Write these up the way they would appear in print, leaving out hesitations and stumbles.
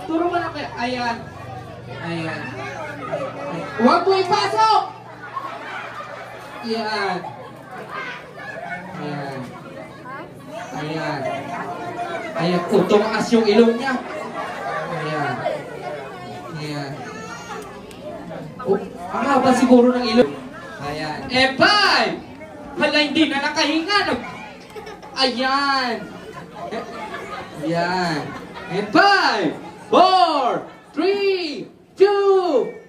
Turo mo na kayo. Ayan. Ayan. Huwag mo ipasok! Ayan. Ayan. Ayan. Ayan. Tumaas yung ilong niya. Ayan. Ayan. Oh, ang haba siguro ng ilong. Ayan. F5! Hala, hindi na nakahinga. Ayan. Ayan. And 5, 4, 3, 2,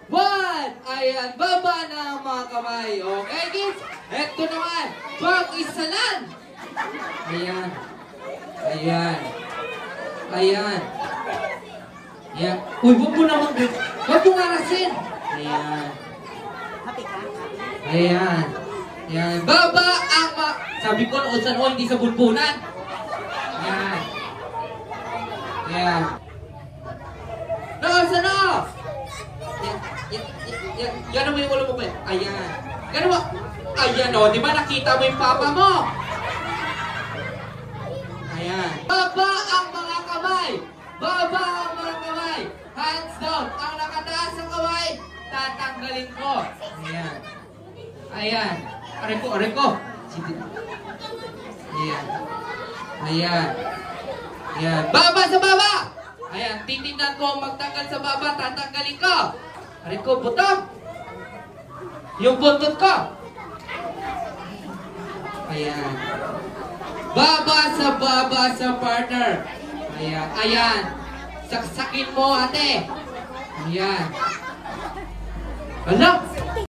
1. Ayan. Baba na ang mga kamay. Okay, kids? Eto naman. Pag-isalan. Ayan. Ayan. Ayan. Ayan. Uy, huwag mo naman. Huwag mong arasin. Ayan. Ayan. Ayan. Baba ang sabi ko noon sa hindi sa bulbunan. Ayan. Ayan. Nasaan na? Yan mo yung ulo mo pa. Ayan. Yan mo. Ayan o. Di ba nakita mo yung papa mo? Ayan. Baba ang mga kamay. Baba ang mga kamay. Hands down. Ang nakataas ang kamay, tatanggalin ko. Ayan. Ayan. Aray ko, aray ko. Ayan. Ayan. Ayan. Baba sa baba! Ayan. Titignan ko magtanggal sa baba, tatanggalin ko. Aray ko, butong. Yung buntot ko. Ayan. Baba sa partner. Ayan. Ayan. Saksakin mo, ate. Ayan. Alam.